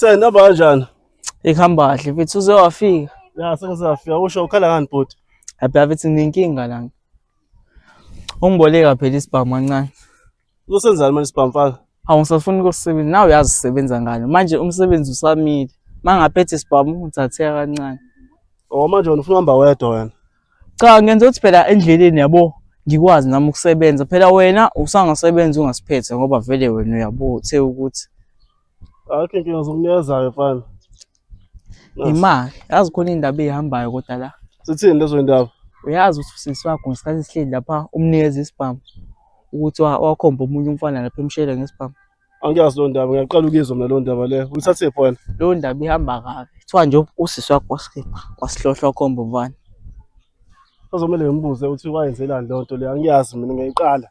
Sen naba kanjani? Ikhamba kahle mfethu uze wafika. Ya sengisafika usho ukhala ngani bhuti? Phela mfethu nginenkinga la. Ungiboleka phela isibhamu kancane. Uzosenzani manje sibhamfaka? Awungisafuni ukusebenza. Nawe uyazi usebenza ngani. Manje umsebenzi usamile. Mangaphethe isibhamu uthatheka kancane. Oh manje wena ufuna uhamba wedwa wena. Cha ngenza ukuthi phela endleleni yabo ngikwazi nami ukusebenza. Phela wena usangasebenza ungasiphethe ngoba vele wena uyabo uthe ukuthi Akho inkinga zokunikeza mfana. imali. Yazi khona indaba ezihambayo kodwa la. Sithini lezo ndaba? Uyazi ukuthi usisi wakho ngesikhathi esihleli lapha umnikeza isibhamu ukuthi wakhomba omunye umfana lapha emshele ngesibhamu. Angiyazi lo ndaba ngiyaqala ukuyizwa mina lo ndaba le. Uyithathe phone. Lo ndaba ihamba kabi. Kuthiwa nje usisi wakho wasihlohla wakhomba umfana. Azomele ngimbuze ukuthi wayenzelani le nto le. Angiyazi mina ngiyayiqala.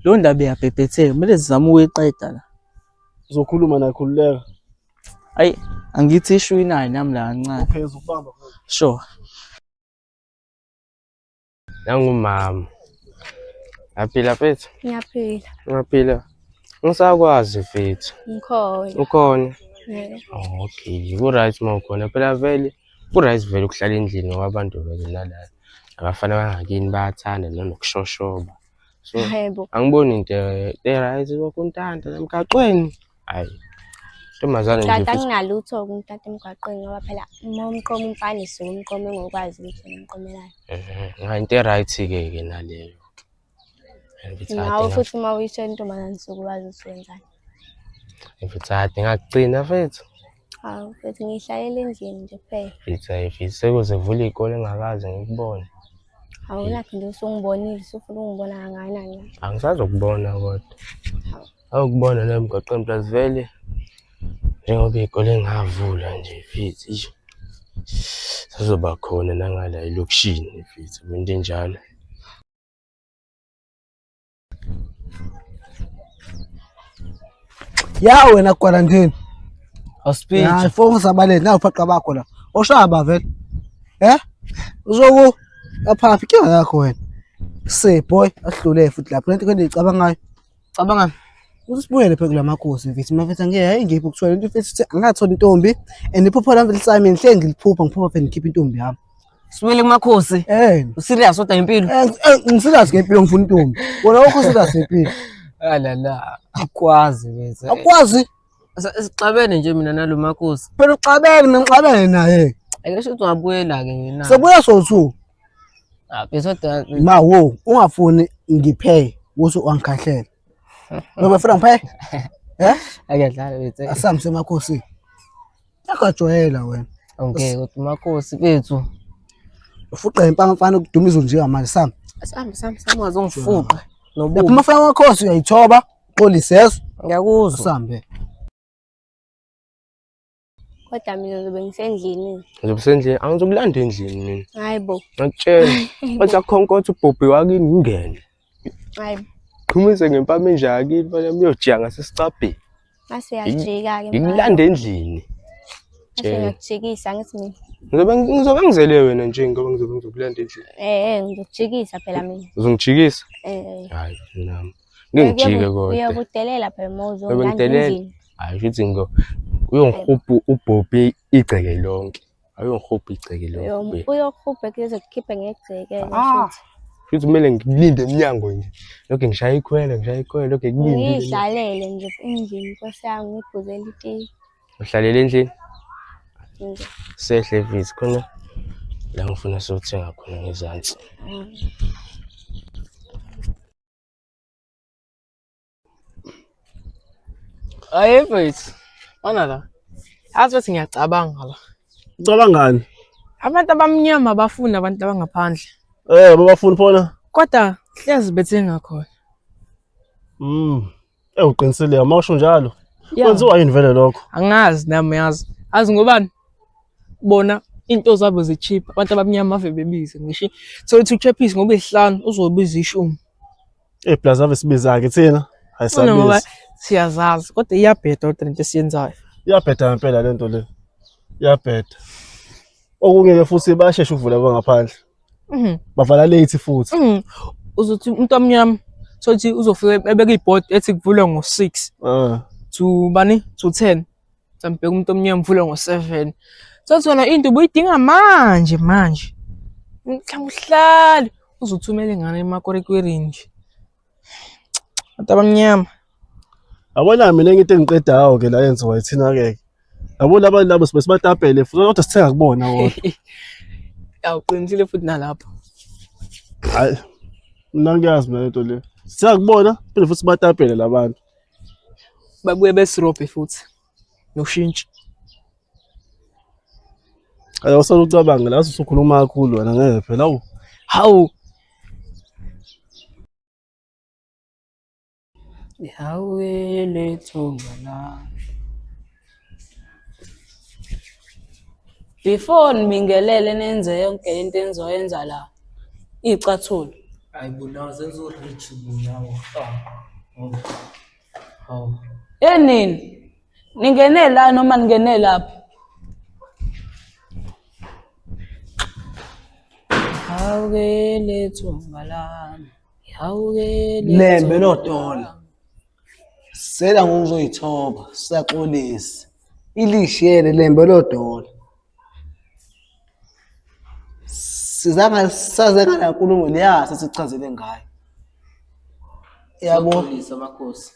Lo ndaba iyabhebhetheka kumele sizame ukuyiqeda la. Uzokhuluma naye khululeka. Hayi angithi ishu inayo nami la kancane. Uphezulu ukubamba. Sure. Nangumama. Yaphila mfethu? Ngiyaphila. Uyaphila? Ngisakwazi mfethu. Ngikhona. Ukhona? Yeah. Oh okay. Ku-right mawukhona phela vele. Ku-right vele ukuhlala endlini ngoba abantu vele nalala. Abafana bangakini bayathanda nokushoshoba. So Yebo. angiboni into e-right wokuntanta emgaqweni. Hayi. Ntombazane nje Kanti mfethu. anginalutho ukuntanta emgwaqweni ngoba phela uma umqomo umfana isuke umqomo engokwazi ukuthi ngimqomelane. Ngayinto e-right-ke naleyo. Nawe futhi uma uyisho intombazane suke wazi usenzani. Mfethu ade ngakugcina mfethu. Hawu futhi ngihlalele endlini nje kuphela. Mfethu sekuze vula iy'kole engakaze ngikubone. Awunakho nje usungibonile usufuna ungibona kangakanani. Angisazokubona kodwa. Awukubona la emgaqweni plus vele njengoba iy'kole engavula nje mfethu. Sazoba khona nangala elokishini mfethu into enjalo. Ya wena quarantine. Hospital. Ya phone sabaleni na uphaqa bakho la. Oshaba vele. Uzoku apha inkinga yakho wena. Boy ahlule futhi lapha lento kwende icabangayo. Cabanga Usibuyele phela kulamakhosi mfethu mafethu angeke ngiphi ukuthola into mfethu angathola intombi and iphupho lami mfethu sami ngihle ngiliphupha ngiphupha phela ngikhipha intombi yami. Sibuyele kumakhosi. Userious kodwa impilo. Ngisirious ngempilo ngifuna intombi. Wona wakho serious ngempilo. La akwazi bese. Akwazi Sixabene nje mina nalo makhosi. phela ucabene mina ngixabene naye. Ake shothi ungabuyela ke ngina. Sebuya so2. Bese kodwa Ma wo ungafuni ngiphe ukuthi wangikhahlela. Ngoba funa ngiphe? akadlala bese. Asami semakhosi. Yakajwayela wena. Okay kodwa makhosi bethu. Ufuqa impama mfana ukudumiza nje manje sami. Sami wazongifuqa. Lapho umfana wakhosi uyayithoba, xoliseso. Ngiyakuzwa. Usambe. Kodwa mina ngizobe ngisendlini. Ngizobusendlini angizokulanda endlini mina. Hayibo. Ngakutshela. Bathi akhonkotha ubhobhi wakini ngingene. Hayibo. Qhumise ngempama enjaki mfana uyojika ngasesicabheni. Mase yajika ke Ngikulanda endlini. Mase ngiyakujikisa ngithi mina. Ngizobe ngizele wena nje ngoba ngizokulanda endlini. Ngizokujikisa phela mina. Uzongijikisa? Hayi nami. Ngingijike kodwa. Uyabudelela phela mawuzongilanda endlini. Hayi futhi uyongihupha ubhobhi igceke lonke. Ayongihupha igceke lonke. Uyokhupha kuze kukhiphe ngegceke futhi. Futhi kumele ngilinde eminyango nje. Lokho ngishaya ikhwele lokho ngilinde. Ngidlalele nje endlini kwasami ngiphuzela itiye. Uhlalele endlini? Sehle futhi khona la ngifuna sokuthenga khona ngezansi. Hayi mfethu. Ona la. Yazi ukuthi ngiyacabanga la. Ucabangani? Abantu abamnyama bafuna abantu abangaphandle. Babafuni phona. Kodwa hlezi bethenga khona. Uqinisile mawusho njalo. Kwenziwa yini vele lokho? Angazi nami yazi. Azi ngobani? Bona into zabo zicheap. Abantu abamnyama ave bebiza ngisho. So to cheapis ngoba isihlanu uzobiza ishumi. Plus ave sibiza ke thina. Hayisabiza. Ngoba siyazazi kodwa iyabheda kodwa into esiyenzayo. Iyabheda ngempela lento le. Iyabheda. Okungeke futhi bayashesha ukuvula bangaphandle. Bavala late futhi. Uzothi umuntu omnyama sothi uzofika ebeka iboard ethi kuvulwa ngo6 to bani to 10 Sambheka umuntu omnyama mvula ngo-7. Sathi wena into ubuyidinga manje. Mhlawumbe uhlale uzothumela ingane emakwerekwereni nje. Abantu abamnyama. Yabona mina into engiqedayo ke la yenziwa yithina ke. Yabona abantu labo sibatapele futhi kodwa sithenga kubona kodwa. Awuqinisile futhi nalapho. Hayi. Mina ngiyazi mina into le. Sithenga kubona phela futhi sibatapele labantu. Babuye besirobhe futhi. Noshintshi. Ayosala ucabanga la usukhuluma kakhulu wena ngeke phela awu. Hawu. Hawe lethunga la. Before nimingelele nenze yonke into enizoyenza la. Icathulo. Ayibulawa senzo rich bunawo. Hawu. Nini? Ningene la noma ningene lapha? Hawe lethunga la. Hawe Lembe lodola. Sela ngokuzoyithoba, siyaxolisa. Ilishiyele lembe lodola. Sizanga sazeka la nkulumo leya sesichazele ngayo. Yabo. Xolisa makhosi.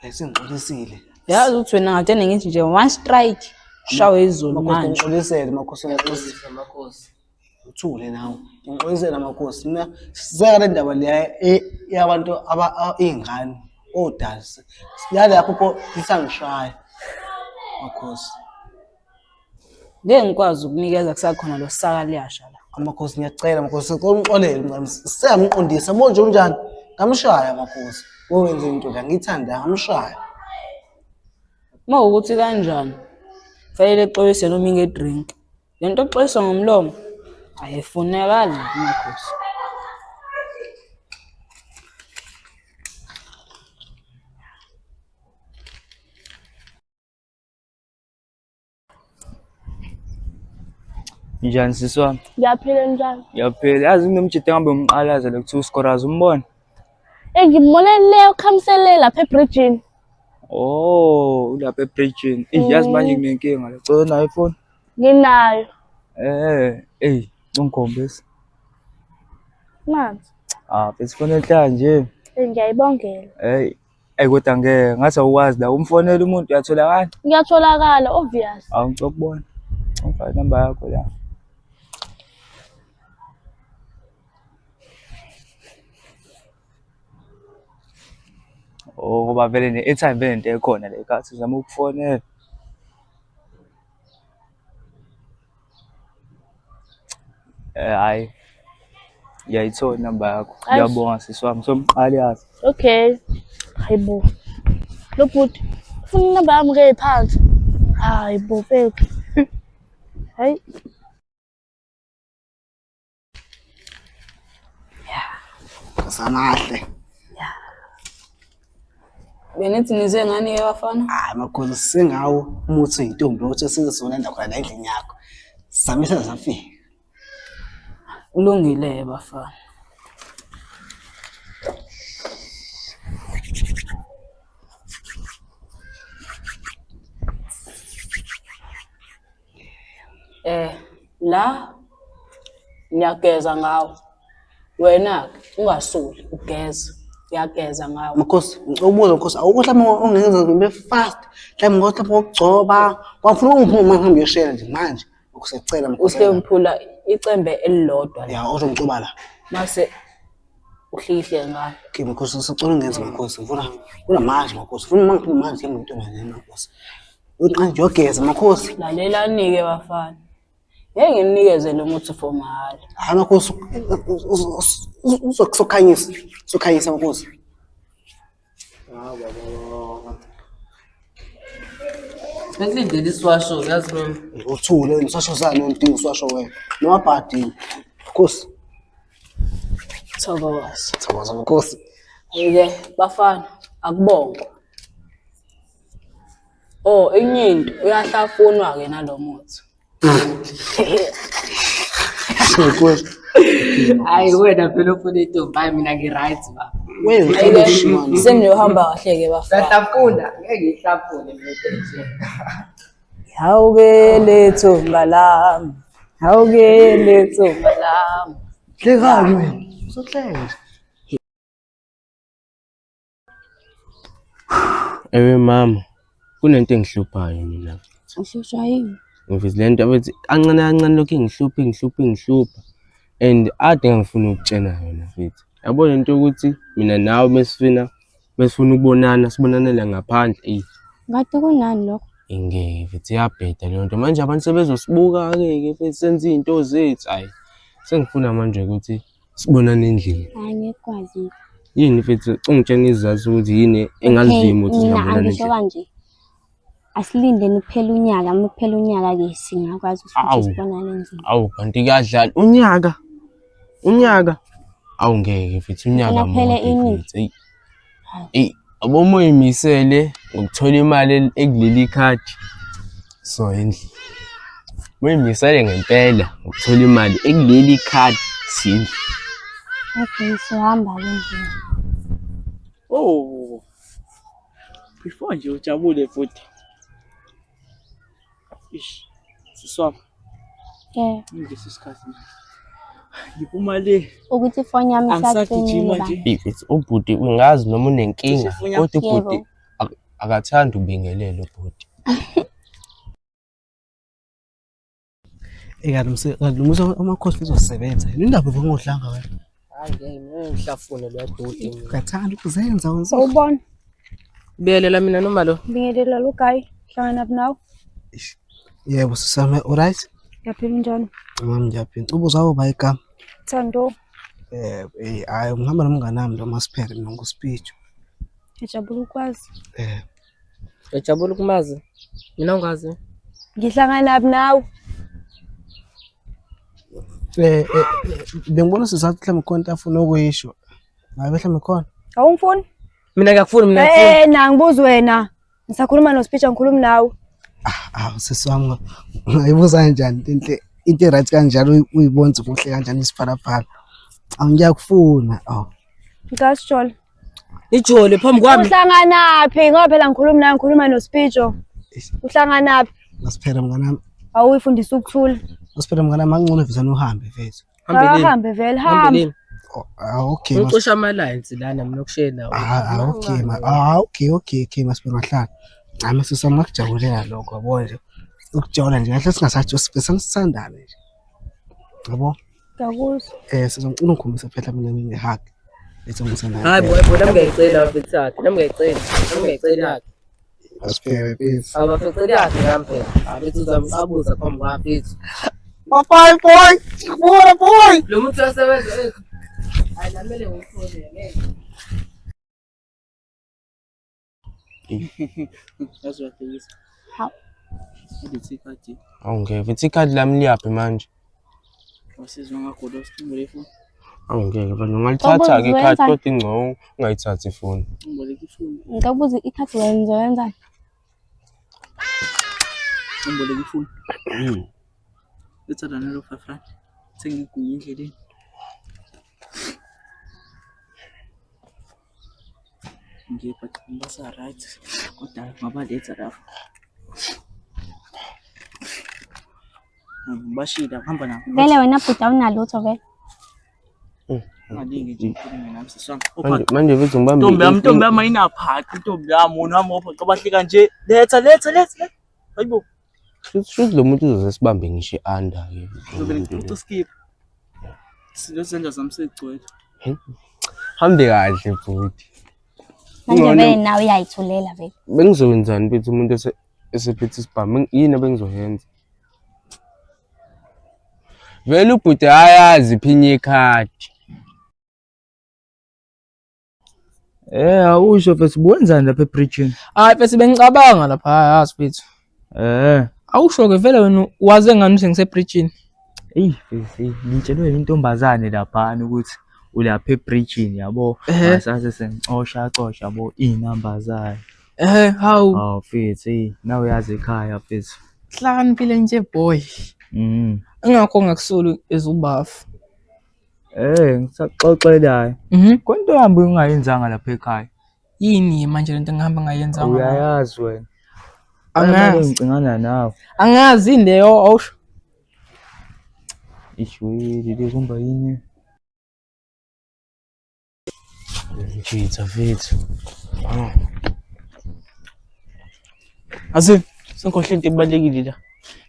Esingixolisile. Yazi ukuthi wena ngathe ngithi nje one strike shawe izulu manje. Ngixolisele makhosi ngixolisa makhosi. Uthule nawe. Ngixolisele makhosi. Mina sizeka le ndaba leya yabantu izingane odasi. Siyale lapho isangishaya. Makhosi. Ngeke ngikwazi ukunikeza kusakhona lo saka liyasha la. Amakhosi ngiyacela makhosi ngixolele mngani. Siyamqondisa manje unjani? Ngamshaya makhosi. Wenze into la ngithanda ngamshaya. Uma ukuthi kanjani? Fanele exolise noma inge drink. Lento oxolisa ngomlomo ayifunekali makhosi. Njani sisi wami? Ngiyaphila njalo. Yaphela. Yazi nginomjide ngambe umqalaza le kuthiwa uScoraz umbona. Ngibone leyo khamsele lapha ebridgini. Oh, ulapha ebridgini. Yazi manje nginenkinga la. Cela nayo ifoni. Nginayo. Ungikhombisa. Nansi. Bese ifoni enhla nje. Ngiyayibongela. Kodwa ngeke ngathi awuwazi la umfonela umuntu uyatholakala. Ngiyatholakala obvious. Ngicokubona. Ufaka inamba yakho la. Ngoba vele ne-airtime vele into ekhona le khathi uzama ukufonela. Hayi. Ngiyayithola inamba yakho. Ngiyabonga sisi wami somqala yazi. Okay. Hayibo. Lo bhuti ufuna inamba yami ke phansi. Hayibo bheki. Hayi. Sanahle. Benithi nize ngani ke bafana? Hayi makhosi singawo umuthi intombi othi sizonenda khona la endlini yakho. Samisa safika. Ulungile bafana. La ngiyageza ngawo. Wena ungasuli ugeza. Ngiyageza ngawo. Makhosi ngicobuzwa makhosi awukho mhlawumbe ongenza ngibe fast. Mhlawumbe ngohlapha ukugcoba. Kwafuna ungiphuma ngihambe yeshela nje manje. Ukusecela makhosi. Uhle umphula icembe elilodwa la. Ya uzongicoba la. Mase uhlihle ngayo. Okay makhosi sicela ungenze makhosi. Ngifuna manje makhosi. Ufuna mangiphuma manje njengentombi makhosi. Uqanje yogeza makhosi. Lalelani ke bafana. Ngeke nginikeze lo muthi for mahala. Hayi makhosi uzokukhanyisa. Sokhanyisa makhosi. Ngilindele iswasho yazi lo. Uthule iswasho sami udinga iswasho wena. Noma bhadi. Makhosi. Thokoza makhosi. Yeke bafana akubonga. Enye into uyahlafunwa ke nalomuthi. Makhosi. Hayi wena phela ufuna intombi mina ngi right ba. Seniyohamba kahle-ke bafana. Ngatapula, ngeke ngihlapule nje. Hawu-ke lethumba lami. Hawu-ke lethumba lami. Hlekani wena. Uzohleka. Ewe mama, kunento engihluphayo mina. Uhlushwa yini? Ngifisa lento abethi kancane kancane lokhu ingihlupha and ade ngifuna ukutshena yona mfethu. Yabona into ukuthi mina nawe mesifuna ukubonana sibonanele ngaphandle Ngathi kunani lokho? ingeke mfethu iyabheda leyo nto. Manje abantu sebezosibuka-ke mfethu senze iy'nto zethu. Hhayi, sengifuna manje ukuthi sibonane endlini. Hayi ngekwazi. Yini mfethu ungitshena isizathu sokuthi yini engazivimi ukuthi Mina singabonana angisho endlini. kanje. Asilindeni kuphela unyaka, uma kuphela unyaka-ke singakwazi ukuthi sibonane endlini. Awu kanti kuyadlala unyaka awu ngeke mfethu unyaka mfethu. Eyi abo uma uyimisele ngokuthola imali ekuleli khadi so endlini. Uma uyimisele ngempela ngokuthola imali ekuleli khadi sindlu. Okay, sohamba-ke endlini. Oh. Before nje ujabule futhi. Ish. Siswapha. Ngisi isikhathi. Ngiphuma le. Ukuthi ifoni yami Angisagijima nje. Mfethu ubhuti ungazi noma unenkinga kodwa ubhuti akathandi ubingelele ubhuti. Kanti amakhosi uzosebenza. Yini indaba ngohlanga wena? Hayi ngeke ngihlafune lo bhuti. Uyathanda ukuzenza Sawubona. Biyelela mina noma lo. Bingelela lo guy. Hlangana nawe. Yebo sisame alright. Yaphila njani? Ngiyaphinda. Ubuza uba igama. Thando. Hayi ngihamba nomngane nami lo Masiphere mina nguspeech. Ngijabula ukwazi. Ejabula ukumazi. Mina ungazi. Ngihlangana nawe. Bengibona sizathu mhlawumbe khona into afuna ukuyisho. Ngabe mhlawumbe khona. Awungifuni? Mina ngiyakufuna mina ngiyakufuna. Na ngibuza wena. Ngisakhuluma no speech ngikhuluma nawe. Seswami ngayibuza kanjani into eright kanjalo uyibonza kuhle kanjani isiphalaphala. Angiyakufuna. Ngasijole. Ijole phambi kwami. Uhlanganaphi ngoba phela ngikhuluma nawe ngikhuluma no speech. Uhlanganaphi? Masiphere mngane nami. Awuyifundisa ukuthula. Masiphere mngane nami angcono vizana uhambe mfethu. Hambe vele hambe. Okay. Ucisha ama-lines lana mina okushela. Okay Masiphere mahlala. Hayi sesama kujabulela lokho yabo nje. Ukujabula nje kahle singasathi sisandane nje. Yabo? Ngakuzwa. Sizongicela ukukhombisa phela mina ngihag. Ethi ngisana. Hayi boy nami ngiyayicela mfethu yakhe. Nami ngiyayicela. Masiphere please. Abafecela yakhe nami phela. Abethi uzamqabuza phambi kwafethu. Boy. Lo muntu uyasebenza. Hayi namele ngikuthole ngeke. Yazwahlekisa. Hawu. Ngithi ikhadi. Awu ngeke mfethu ikhadi lami liyaphi manje? Wasizwa ngagodo simbole ifoni. Awu ngeke manje ungalithatha-ke ikhadi kodwa ingcono ungayithathi ifoni. Ngimboleka ifoni. Ngikabuza ikhadi wenza. Ngimboleka ifoni. Letha lana lo 5 rand. Sengigunya endleleni. Ngiyaphatha ngibasa right. Kodwa ngaba letha lapha. Ngibashila ngihamba nabo. Vele wena bhuti awunalutho vele. Ngalinge nje ukukhuluma nami siswami. Manje mfethu ngibambe. Ntombi yami ayinaphathi intombi yami unami opha qabahlika nje. Letha. Hayibo. Shuthi lo muntu uzoze sibambe ngisho i-under-ke. Ngizobele ngicela skip. Sizosenza sami segcwele. Hambe kahle bhuti. Manje vele nawe uyayithulela vele. Bengizowenzani mfethu umuntu esephethe isibhamu yini abengizoyenza? Vele ubhuti ayazi iphinye ikhadi. Awusho mfethu buwenzani lapha epreaching? Hayi mfethu bengicabanga lapha yazi mfethu. Awusho-ke vele wena waze ngani ukuthi ngisebridgini? Mfethu ngitshelwe intombazane laphana ukuthi ulapha epreaching yabo. Asase sengicosha yabo inamba zayo. Hawu. Mfethu nawe uyazi ekhaya mfethu. Hlakaniphile nje boy. Ingakho ngakusoli ezubafu. Ngisaxoxelayo. Konto hambe ungayenzanga lapha ekhaya. Yini manje lento engihamba ngayenzanga? Uyayazi wena. Angazi. Ngicingana nawe. Angazi leyo awusho. Ishwili likumba yini? Ngitha mfethu. Azini, sengikhohle into ebalekile la.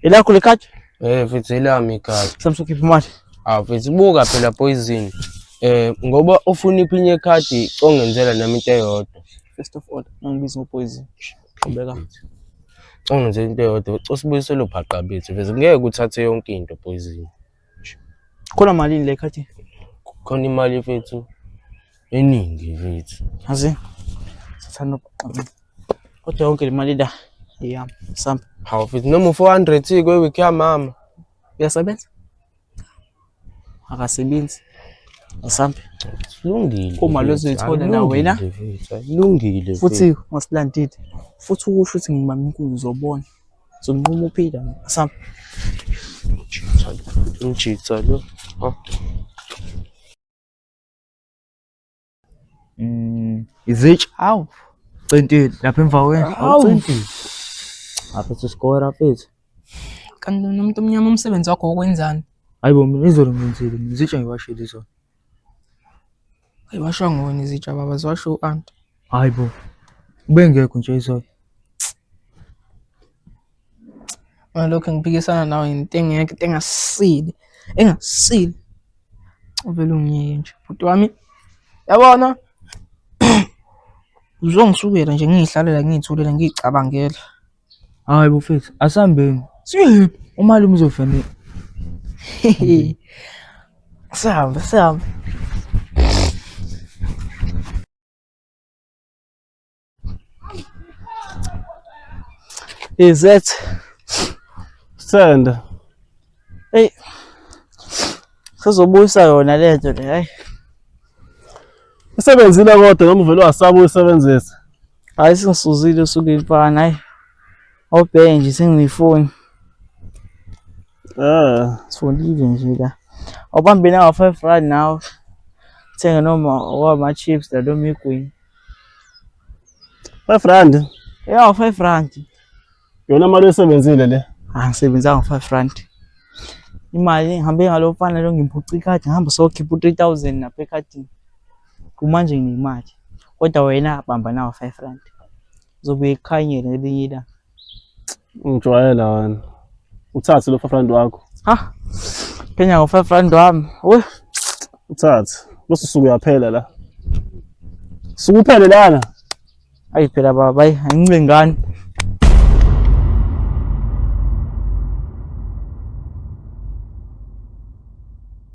Elakho lekhadi? Mfethu elami ikhadi. Samsukhipha imali. Mfethu buka phela Poison. Ngoba ufuna iphinye ikhadi ongenzela nami into eyodwa. First of all, ngibiza ngoPoison. Qhubeka. Ongenzela into eyodwa, usibuyisele ubhaqa bethu. Mfethu ngeke uthathe yonke into Poison. Khona malini le khadi? Khona imali mfethu eningi mfethu. Azini. Sathana kodwa yonke le mali la iyami. Samba. Hawu mfethu noma 400 kwe-week yamama. Uyasebenza? Akasebenzi. Asambe. Kulungile. Uma lozithola na wena. Kulungile. Futhi ngasilandile. Futhi ukusho ukuthi ngibamba inkulu uzobona. Uzonquma uphila. Asambe. Ngitshitha lo. Izitsha. Hawu. Centile lapha emva wena. Centile. Apha siskora mfethu. Kanti nomuntu omnyama umsebenzi wakho wokwenzani? Hayibo mina izolo ngenzile, izitsha ngiwashile izolo. Ayiwasha ngone izitsha baba ziwasho u-aunt. Hayibo. Ubengekho nje izolo. Lokho ngiphikisana nawe into engeke engasile. Engasile. Uvela ungiyeke nje. Bhuti wami. Yabona? Uzongisukela nje ngiyihlalela ngiyithulela ngicabangela. Hayibo mfethu, asihambeni. Siyephi? Umalume uzofanele. Sihambe. Is it? Send. Hey. Sizobuyisa yona lento le, hayi. Isebenzile kodwa noma uvela wasaba uyisebenzisa. Hayi singisuzile usuke imfana, hayi. Awubheke nje sengiyifoni. Sifundile nje la. Awubambe na 5 rand now. Thenga noma wama chips la noma igwini. 5 rand. Yeah, 5 rand. Yona mali oyisebenzile le. Ngisebenzanga 5 rand. Imali ngihambe ngalo mfana lo ngimphuca ikhadi ngihamba sokhipha u3000 lapha ekhadini. Kumanje nginemali. Kodwa wena bamba nawo 5 rand. Uzobuye ekhanyele elinye la. Ngijwayela wena. Uthathe lo 5 rand wakho. Ha. Phenya ngo5 rand wami. We. Uthathe. Bese usuku uyaphela la. Sukuphele lana. Ayiphela baba, hayi angilengani.